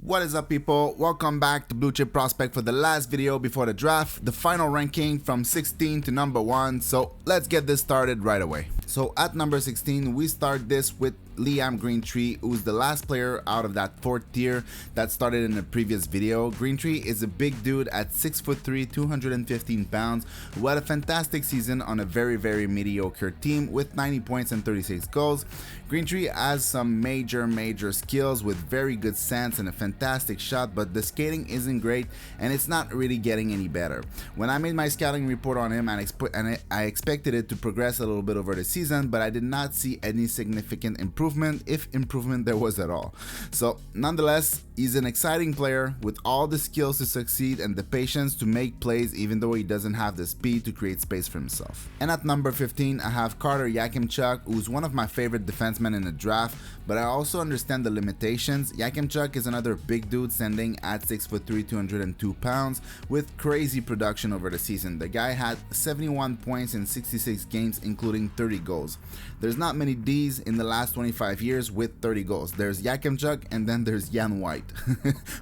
What is up, people? Welcome back to Blue Chip Prospect for the last video before the draft, the final ranking from 16 to number 1. So let's get this started right away. So at number 16, we start this with Greentree, who's the last player out of that 4th tier that started in the previous video. Greentree is a big dude at 6'3", 215 pounds, who had a fantastic season on a very mediocre team with 90 points and 36 goals. Greentree has some major skills with very good sense and a fantastic shot, but the skating isn't great and it's not really getting any better. When I made my scouting report on him, I expected it to progress a little bit over the season, but I did not see any significant improvement, if improvement there was at all. So nonetheless, he's an exciting player with all the skills to succeed and the patience to make plays, even though he doesn't have the speed to create space for himself. And at number 15, I have Yakemchuk, who's one of my favorite defensemen in the draft, but I also understand the limitations. Yakemchuk is another big dude standing at 6'3", 202 pounds with crazy production over the season. The guy had 71 points in 66 games, including 30 goals. There's not many Ds in the last 25 years with 30 goals. There's Yakemchuk and then there's Jan White,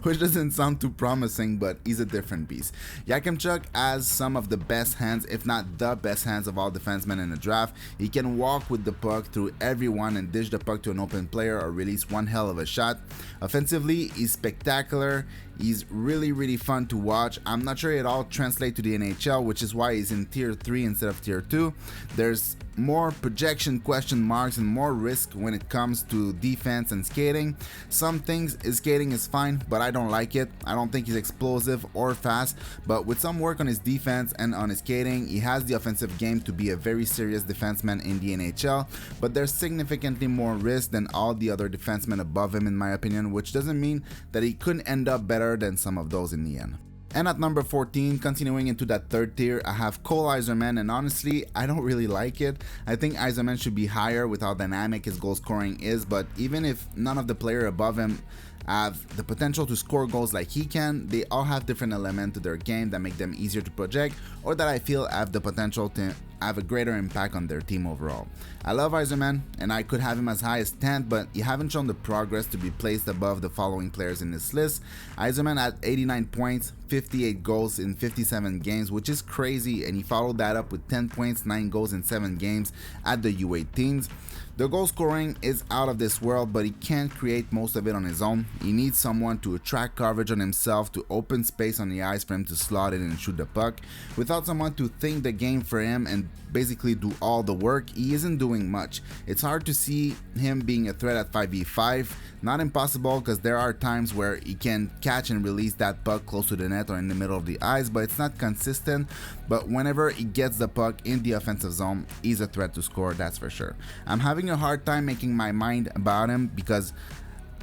which doesn't sound too promising, but he's a different beast. Yakemchuk has some of the best hands, if not the best hands of all defensemen in the draft. He can walk with the puck through everyone and dish the puck to an open player or release one hell of a shot. Offensively, he's spectacular. He's really fun to watch. I'm not sure it all translates to the NHL, which is why he's in tier 3 instead of tier 2. There's more projection question marks and more risk when it comes to defense and skating. Some things his skating is fine, but I don't like it. I don't think he's explosive or fast, but with some work on his defense and on his skating, he has the offensive game to be a very serious defenseman in the NHL, but there's significantly more risk than all the other defensemen above him, in my opinion, which doesn't mean that he couldn't end up better than some of those in the end. And at number 14, continuing into that 3rd tier, I have Eiserman, and honestly, I don't really like it. I think Eiserman should be higher with how dynamic his goal scoring is, but even if none of the player above him have the potential to score goals like he can, they all have different elements to their game that make them easier to project, or that I feel have the potential to have a greater impact on their team overall. I love Eiserman, and I could have him as high as 10th, but he haven't shown the progress to be placed above the following players in this list. Eiserman had 89 points, 58 goals in 57 games, which is crazy, and he followed that up with 10 points, 9 goals in 7 games at the U18s. The goal scoring is out of this world, but he can't create most of it on his own. He needs someone to attract coverage on himself, to open space on the ice for him to slot it and shoot the puck. Without someone to think the game for him and basically do all the work, he isn't doing much. It's hard to see him being a threat at 5v5. Not impossible, because there are times where he can catch and release that puck close to the net or in the middle of the ice, but it's not consistent. But whenever he gets the puck in the offensive zone, he's a threat to score, that's for sure. I'm having a hard time making my mind about him because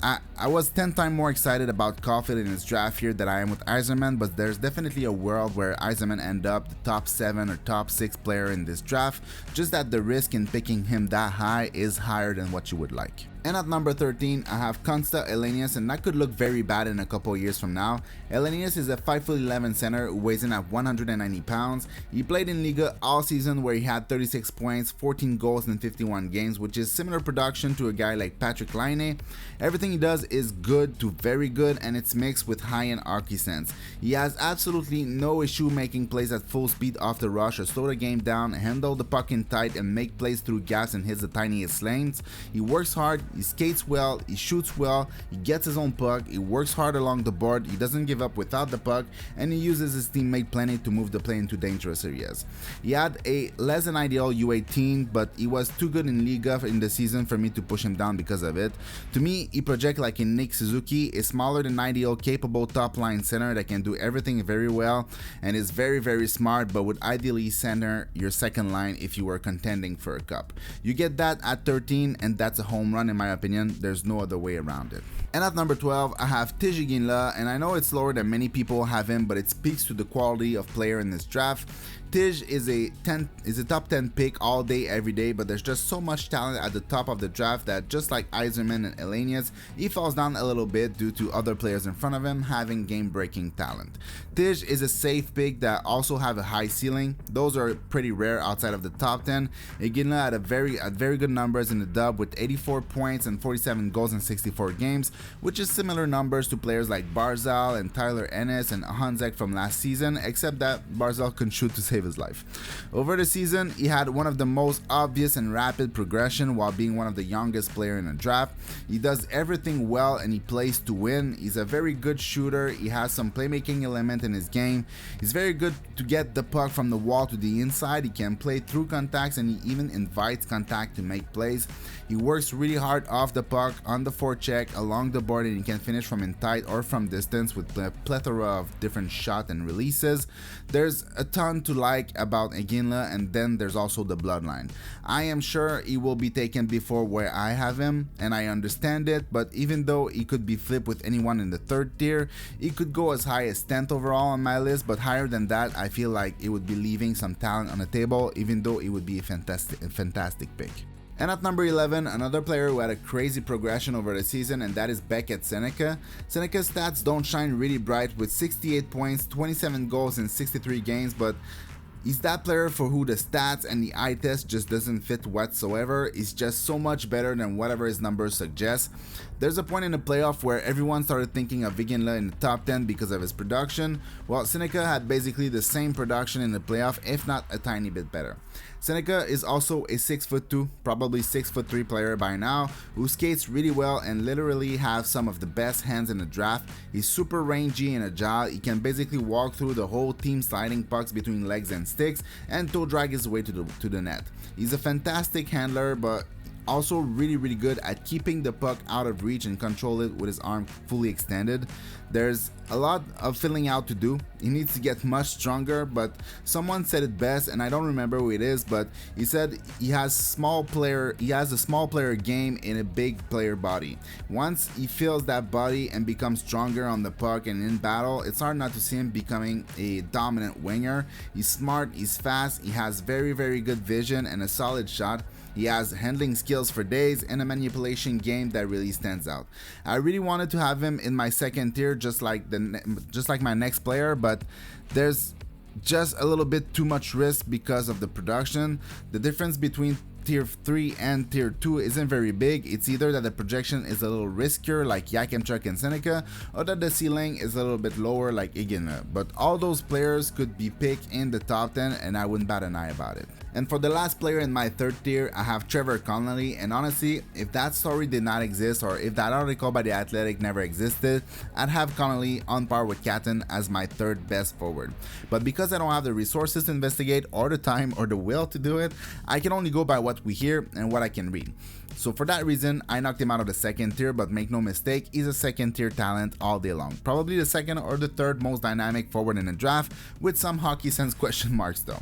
I was 10 times more excited about Caulfield in his draft here than I am with Eiserman, but there's definitely a world where Eiserman end up the top 7 or top 6 player in this draft, just that the risk in picking him that high is higher than what you would like. And at number 13, I have Helenius, and that could look very bad in a couple years from now. Helenius is a 5'11" center who weighs in at 190 pounds. He played in Liga all season, where he had 36 points, 14 goals in 51 games, which is similar production to a guy like Parekh Laine. Everything he does is good to very good, and it's mixed with high-end hockey sense. He has absolutely no issue making plays at full speed off the rush or slow the game down, handle the puck in tight, and make plays through gaps and hits the tiniest lanes. He works hard. He skates well, he shoots well, he gets his own puck, he works hard along the board, he doesn't give up without the puck, and he uses his teammate plenty to move the play into dangerous areas. He had a less than ideal U18, but he was too good in Liga in the season for me to push him down because of it. To me, he projects like a Nick Suzuki, a smaller than ideal, capable top line center that can do everything very well and is very smart, but would ideally center your second line if you were contending for a cup. You get that at 13, and that's a home run in my opinion. There's no other way around it. And at number 12, I have Iginla, and I know it's lower than many people have him, but it speaks to the quality of player in this draft. Tige is a top 10 pick all day, every day, but there's just so much talent at the top of the draft that just like Eiserman and Helenius, he falls down a little bit due to other players in front of him having game-breaking talent. Tige is a safe pick that also have a high ceiling. Those are pretty rare outside of the top 10. Iginla had very good numbers in the dub with 84 points and 47 goals in 64 games, which is similar numbers to players like Barzal and Tyler Ennis and Hanzek from last season, except that Barzal can shoot to save his life. Over the season, he had one of the most obvious and rapid progression while being one of the youngest player in the draft. He does everything well and he plays to win. He's a very good shooter. He has some playmaking element in his game. He's very good to get the puck from the wall to the inside. He can play through contacts and he even invites contact to make plays. He works really hard off the puck, on the forecheck, along the board, and he can finish from in tight or from distance with a plethora of different shot and releases. There's a ton to like about Iginla, and then there's also the bloodline. I am sure he will be taken before where I have him, and I understand it, but even though he could be flipped with anyone in the third tier, he could go as high as 10th overall on my list, but higher than that, I feel like it would be leaving some talent on the table, even though it would be a fantastic pick. And at number 11, another player who had a crazy progression over the season, and that is Beckett Sennecke. Sennecke's stats don't shine really bright with 68 points, 27 goals in 63 games, but he's that player for who the stats and the eye test just doesn't fit whatsoever. He's just so much better than whatever his numbers suggest. There's a point in the playoff where everyone started thinking of Iginla in the top 10 because of his production. Well, Sennecke had basically the same production in the playoff, if not a tiny bit better. Sennecke is also a 6'2", probably 6'3" player by now, who skates really well and literally has some of the best hands in the draft. He's super rangy and agile. He can basically walk through the whole team sliding pucks between legs and sticks and toe drag his way to the net. He's a fantastic handler, but also really good at keeping the puck out of reach and control it with his arm fully extended. There's a lot of filling out to do. He needs to get much stronger, but someone said it best, and I don't remember who it is, but he said he has a small player game in a big player body. Once he fills that body and becomes stronger on the puck and in battle, it's hard not to see him becoming a dominant winger. He's smart, he's fast, he has very good vision and a solid shot. He has handling skills for days and a manipulation game that really stands out. I really wanted to have him in my second tier, just like my next player, but there's just a little bit too much risk because of the production. The difference between tier 3 and tier 2 isn't very big. It's either that the projection is a little riskier like Yakemchuk and Sennecke, or that the ceiling is a little bit lower like Iginla. But all those players could be picked in the top 10 and I wouldn't bat an eye about it. And for the last player in my third tier, I have Trevor Connelly, and honestly, if that story did not exist or if that article by The Athletic never existed, I'd have Connelly on par with Catton as my third best forward. But because I don't have the resources to investigate or the time or the will to do it, I can only go by what we hear and what I can read. So for that reason, I knocked him out of the second tier, but make no mistake, he's a second tier talent all day long. Probably the second or the third most dynamic forward in the draft, with some hockey sense question marks though.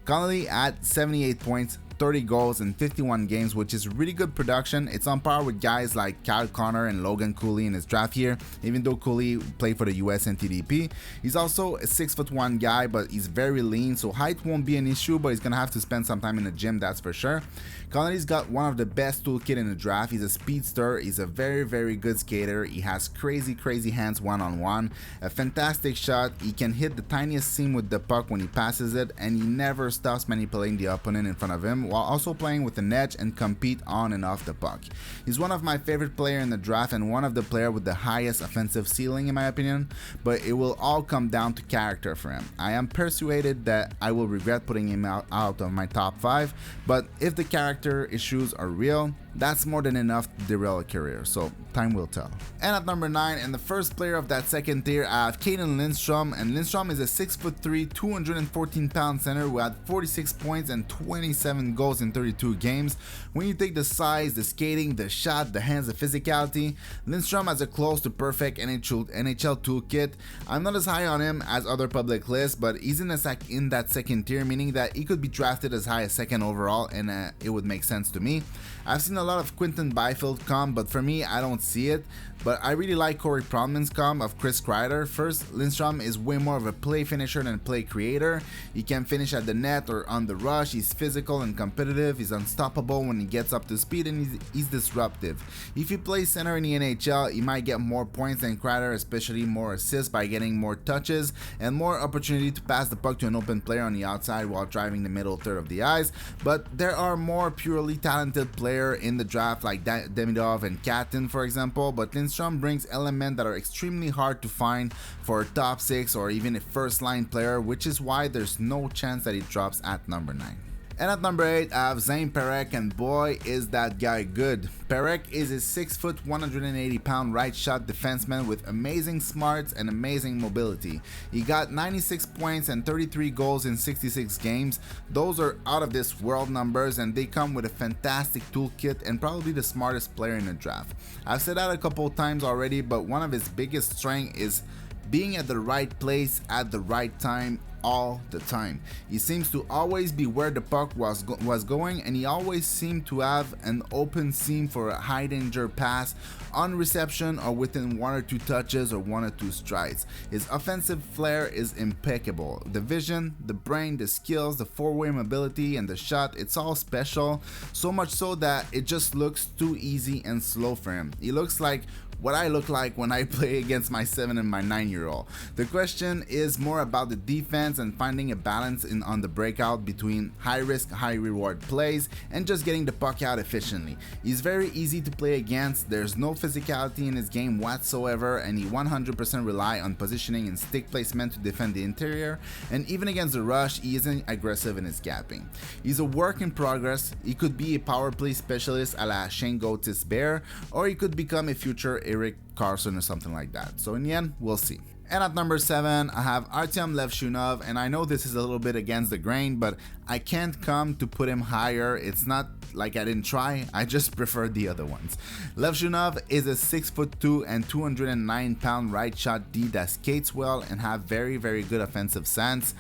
Connelly at 78 points, 30 goals in 51 games, which is really good production. It's on par with guys like Kyle Connor and Logan Cooley in his draft year, even though Cooley played for the US and TDP. He's also a 6'1" guy, but he's very lean, so height won't be an issue, but he's gonna have to spend some time in the gym, that's for sure. Connelly's got one of the best toolkit in the draft. He's a speedster, he's a very good skater, he has crazy hands one-on-one, a fantastic shot, he can hit the tiniest seam with the puck when he passes it, and he never stops manipulating the opponent in front of him, while also playing with an edge and compete on and off the puck. He's one of my favorite players in the draft and one of the players with the highest offensive ceiling in my opinion, but it will all come down to character for him. I am persuaded that I will regret putting him out of my top 5, but if the character issues are real, that's more than enough to derail a career, so time will tell. And at number 9, and the first player of that second tier, I have Catton Lindstrom, and Lindstrom is a 6'3", 214-pound center who had 46 points and 27 goals in 32 games. When you take the size, the skating, the shot, the hands, the physicality, Lindstrom has a close to perfect NHL toolkit. I'm not as high on him as other public lists, but he's in that second tier, meaning that he could be drafted as high as second overall, and it would make sense to me. I've seen a lot of Quinton Byfield come, but for me, I don't see it. But I really like Corey Pronman's come of Chris Kreider. First, Lindstrom is way more of a play finisher than a play creator. He can finish at the net or on the rush. He's physical and competitive. He's unstoppable when he gets up to speed, and he's disruptive. If he plays center in the NHL, he might get more points than Kreider, especially more assists by getting more touches and more opportunity to pass the puck to an open player on the outside while driving the middle third of the ice. But there are more purely talented players in the draft like Demidov and Catton, for example, but Lindstrom brings elements that are extremely hard to find for a top 6 or even a first line player, which is why there's no chance that he drops at number 9. And at number 8, I have Parekh, and boy is that guy good. Parekh is a 6 foot 180 pound right shot defenseman with amazing smarts and amazing mobility. He got 96 points and 33 goals in 66 games. Those are out of this world numbers, and they come with a fantastic toolkit and probably the smartest player in the draft. I've said that a couple times already, but one of his biggest strengths is being at the right place at the right time all the time. He seems to always be where the puck was going, and he always seemed to have an open seam for a high danger pass on reception or within 1 or 2 touches or 1 or 2 strides. His offensive flair is impeccable. The vision, the brain, the skills, the four-way mobility, and the shot, it's all special, so much so that it just looks too easy and slow for him. He looks like what I look like when I play against my 7 and my 9-year-old. The question is more about the defense and finding a balance on the breakout between high risk, high reward plays and just getting the puck out efficiently. He's very easy to play against, there's no physicality in his game whatsoever, and he 100% rely on positioning and stick placement to defend the interior, and even against the rush, he isn't aggressive in his gapping. He's a work in progress. He could be a power play specialist a la Shane Gotis Bear, or he could become a future Eric Carson or something like that. So in the end, we'll see. And at number 7, I have Artyom Levshunov, and I know this is a little bit against the grain, but I can't come to put him higher. It's not like I didn't try, I just prefer the other ones. Levshunov is a 6'2" and 209 pound right shot D that skates well and have very good offensive sense.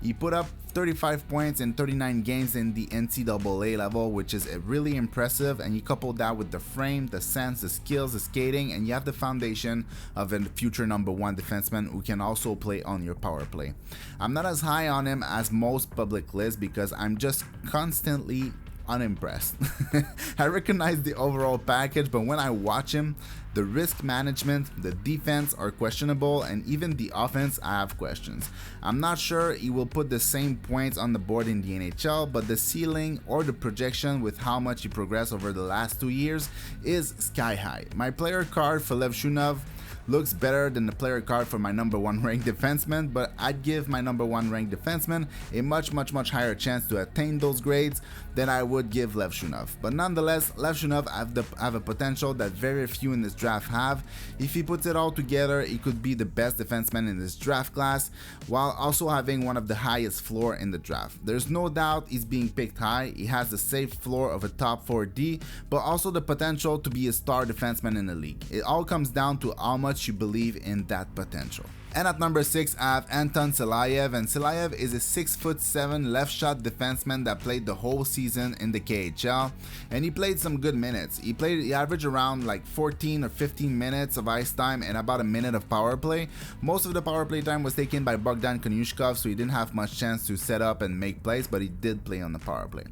He put up 35 points in 39 games in the NCAA level, which is really impressive, and you couple that with the frame, the sense, the skills, the skating, and you have the foundation of a future number 1 defenseman who can also play on your power play. I'm not as high on him as most public lists because I'm just constantly unimpressed. I recognize the overall package, but when I watch him, the risk management, the defense are questionable, and even the offense, I have questions. I'm not sure he will put the same points on the board in the NHL, but the ceiling or the projection with how much he progressed over the last 2 years is sky high. My player card for Levshunov looks better than the player card for my number 1 ranked defenseman, but I'd give my number 1 ranked defenseman a much higher chance to attain those grades than I would give Levshunov. But nonetheless, Levshunov have a potential that very few in this draft have. If he puts it all together, he could be the best defenseman in this draft class, while also having one of the highest floor in the draft. There's no doubt he's being picked high. He has the safe floor of a top 4D, but also the potential to be a star defenseman in the league. It all comes down to how much you believe in that potential. And at number 6, I have Anton Silayev, and Silayev is a 6'7" left shot defenseman that played the whole season in the KHL, and he played some good minutes. He averaged around like 14 or 15 minutes of ice time and about a minute of power play. Most of the power play time was taken by Bogdan Konyushkov, so he didn't have much chance to set up and make plays, but he did play on the power play.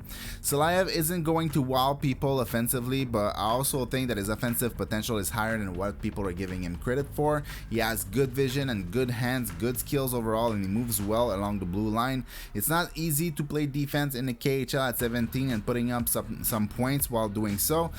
Silayev isn't going to wow people offensively, but I also think that his offensive potential is higher than what people are giving him credit for. He has good vision and good hands, good skills overall, and he moves well along the blue line. It's not easy to play defense in the KHL at 17 and putting up some points while doing so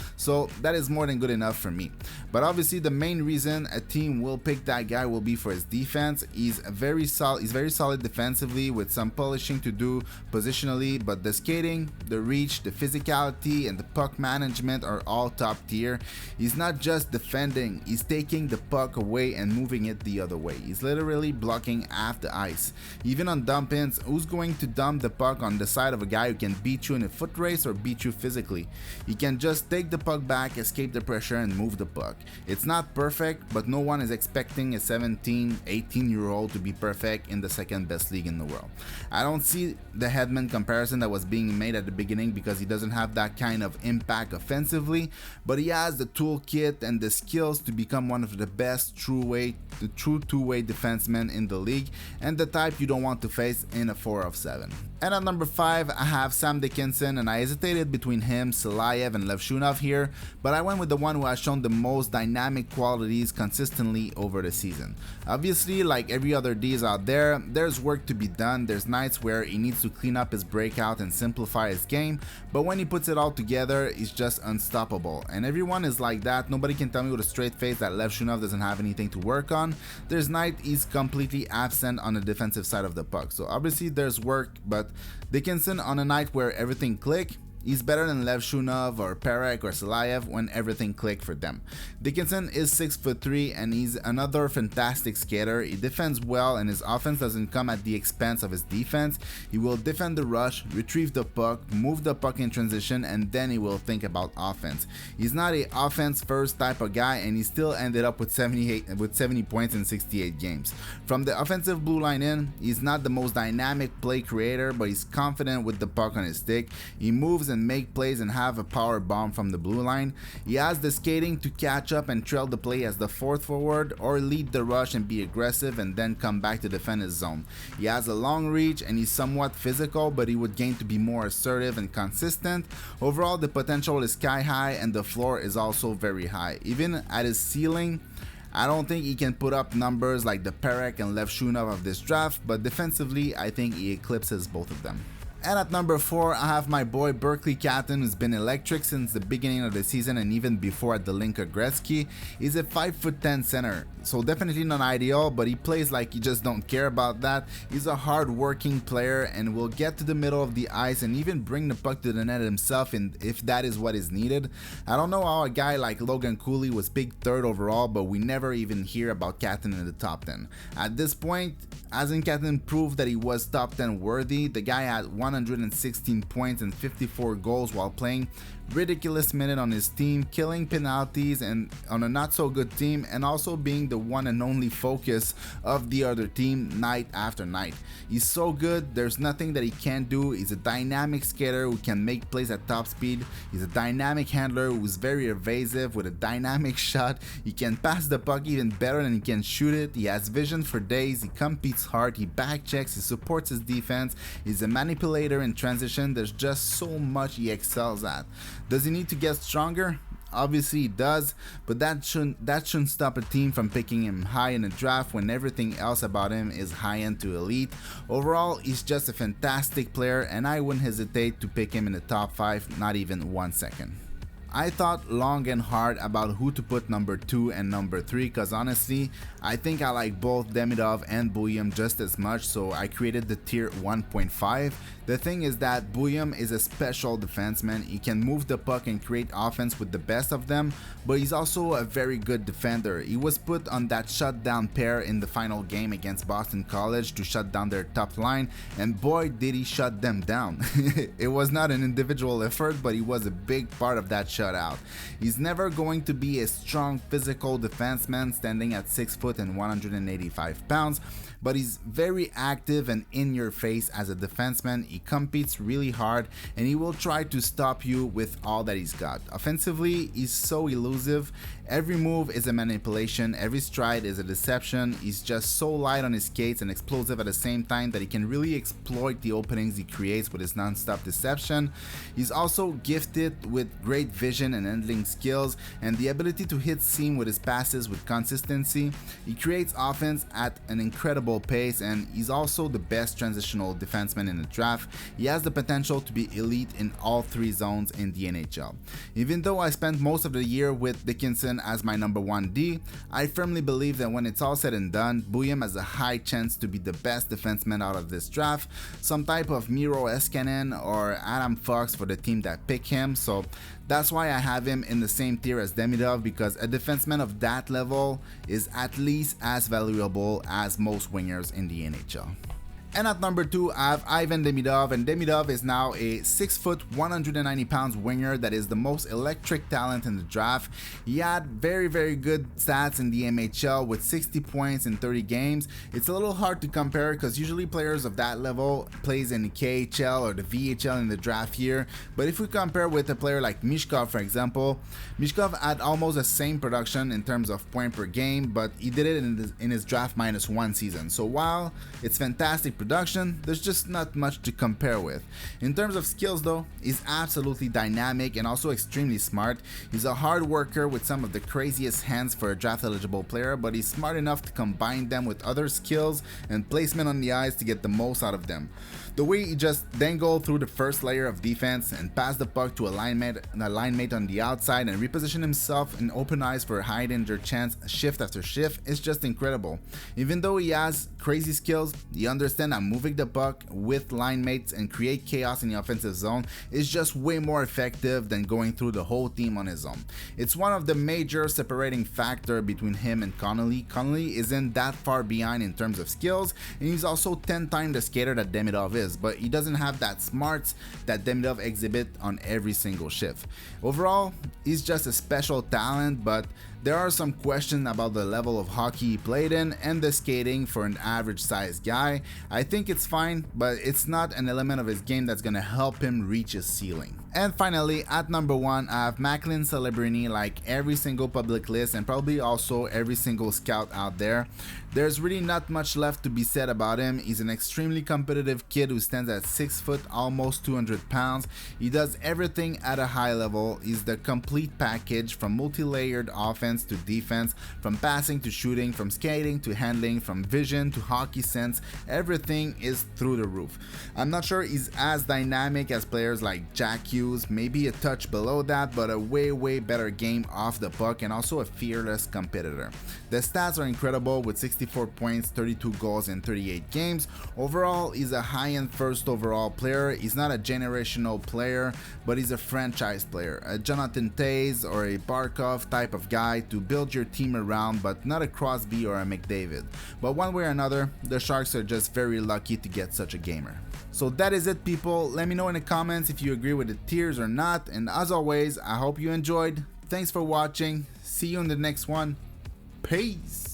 that is more than good enough for me. But obviously the main reason a team will pick that guy will be for his defense. He's very solid defensively with some polishing to do positionally, but the skating, the reach, the physicality, and the puck management are all top tier. He's not just defending, he's taking the puck away and moving it the other way. He's literally blocking half the ice. Even on dump-ins, who's going to dump the puck on the side of a guy who can beat you in a foot race or beat you physically? He can just take the puck back, escape the pressure, and move the puck. It's not perfect, but no one is expecting a 17, 18-year-old to be perfect in the second best league in the world. I don't see the Hedman comparison that was being made at the beginning because he doesn't have that kind of impact offensively, but he has the toolkit and the skills to become one of the best best the true two-way defenseman in the league, and the type you don't want to face in a 4 of 7. And at number 5, I have Sam Dickinson, and I hesitated between him, Silayev, and Levshunov here, but I went with the one who has shown the most dynamic qualities consistently over the season. Obviously, like every other D's out there, there's work to be done. There's nights where he needs to clean up his breakout and simplify his game, but when he puts it all together, he's just unstoppable. And everyone is like that. Nobody can tell me with a straight face that Levshunov doesn't have anything to work on. There's nights he's completely absent on the defensive side of the puck. So obviously there's work, but Dickinson on a night where everything click, he's better than Levshunov or Parekh or Silayev when everything clicked for them. Dickinson is 6'3" and he's another fantastic skater. He defends well and his offense doesn't come at the expense of his defense. He will defend the rush, retrieve the puck, move the puck in transition, and then he will think about offense. He's not a offense first type of guy, and he still ended up with 70 points in 68 games. From the offensive blue line in, he's not the most dynamic play creator, but he's confident with the puck on his stick. He moves and make plays and have a power bomb from the blue line. He has the skating to catch up and trail the play as the fourth forward, or lead the rush and be aggressive and then come back to defend his zone. He has a long reach and he's somewhat physical, but he would gain to be more assertive and consistent. Overall, the potential is sky high and the floor is also very high. Even at his ceiling, I don't think he can put up numbers like the Parekh and Levshunov of this draft, but defensively, I think he eclipses both of them. And at number 4, I have my boy Berkeley Catton, who's been electric since the beginning of the season and even before at the Linka Gretzky. He's a 5'10" center, so definitely not ideal, but he plays like he just don't care about that. He's a hard-working player and will get to the middle of the ice and even bring the puck to the net himself if that is what is needed. I don't know how a guy like Logan Cooley was picked 3rd overall, but we never even hear about Catton in the top 10. At this point, hasn't Catton proved that he was top 10 worthy? The guy had 116 points and 54 goals while playing ridiculous minute on his team, killing penalties and on a not so good team, and also being the one and only focus of the other team night after night. He's so good, there's nothing that he can't do. He's a dynamic skater who can make plays at top speed. He's a dynamic handler who's very evasive with a dynamic shot. He can pass the puck even better than he can shoot it. He has vision for days. He competes hard. He back checks. He supports his defense. He's a manipulator in transition. There's just so much he excels at. Does he need to get stronger? Obviously he does, but that shouldn't stop a team from picking him high in the draft when everything else about him is high-end to elite. Overall, he's just a fantastic player, and I wouldn't hesitate to pick him in the top 5, not even 1 second. I thought long and hard about who to put number 2 and number 3, because honestly, I think I like both Demidov and Buium just as much, so I created the tier 1.5. The thing is that Buium is a special defenseman. He can move the puck and create offense with the best of them, but he's also a very good defender. He was put on that shutdown pair in the final game against Boston College to shut down their top line, and boy did he shut them down. It was not an individual effort, but he was a big part of that shutout. He's never going to be a strong physical defenseman standing at 6 foot and 185 pounds, but he's very active and in your face as a defenseman. He competes really hard and he will try to stop you with all that he's got. Offensively, he's so elusive. Every move is a manipulation, every stride is a deception. He's just so light on his skates and explosive at the same time that he can really exploit the openings he creates with his non-stop deception. He's also gifted with great vision and handling skills and the ability to hit seam with his passes with consistency. He creates offense at an incredible pace, and he's also the best transitional defenseman in the draft. He has the potential to be elite in all 3 zones in the NHL. Even though I spent most of the year with Dickinson as my number 1 D, I firmly believe that when it's all said and done, Buium has a high chance to be the best defenseman out of this draft, some type of Miro Heiskanen or Adam Fox for the team that picked him, so that's why I have him in the same tier as Demidov, because a defenseman of that level is at least as valuable as most wingers in the NHL. And at number 2, I have Ivan Demidov, and Demidov is now a 6 foot, 190 pounds winger that is the most electric talent in the draft. He had very good stats in the MHL with 60 points in 30 games. It's a little hard to compare because usually players of that level plays in the KHL or the VHL in the draft year. But if we compare with a player like Mishkov, for example, Mishkov had almost the same production in terms of point per game, but he did it in his draft -1 season. So while it's fantastic production, there's just not much to compare with. In terms of skills though, he's absolutely dynamic and also extremely smart. He's a hard worker with some of the craziest hands for a draft eligible player, but he's smart enough to combine them with other skills and placement on the ice to get the most out of them. The way he just dangled through the first layer of defense and passed the puck to a line mate on the outside and reposition himself in open ice for a high danger chance shift after shift is just incredible. Even though he has crazy skills, he understands that moving the puck with line mates and create chaos in the offensive zone is just way more effective than going through the whole team on his own. It's one of the major separating factor between him and Connelly. Connelly isn't that far behind in terms of skills, and he's also 10 times the skater that Demidov is, but he doesn't have that smarts that Demidov exhibit on every single shift. Overall, he's just a special talent, but there are some questions about the level of hockey he played in and the skating for an average sized guy. I think it's fine, but it's not an element of his game that's gonna help him reach his ceiling. And finally, at number 1, I have Macklin Celebrini. Like every single public list and probably also every single scout out there, there's really not much left to be said about him. He's an extremely competitive kid who stands at 6 foot, almost 200 pounds. He does everything at a high level. He's the complete package, from multi-layered offense to defense, from passing to shooting, from skating to handling, from vision to hockey sense. Everything is through the roof. I'm not sure he's as dynamic as players like Jack Hughes, maybe a touch below that, but a way better game off the puck and also a fearless competitor. The stats are incredible with 64 points, 32 goals in 38 games. Overall, he's a high-end first overall player. He's not a generational player, but he's a franchise player, a Jonathan Toews or a Barkov type of guy to build your team around, but not a Crosby or a McDavid. But one way or another, the Sharks are just very lucky to get such a gamer. So that is it, people. Let me know in the comments if you agree with the tiers or not, and as always, I hope you enjoyed. Thanks for watching. See you in the next one. Peace.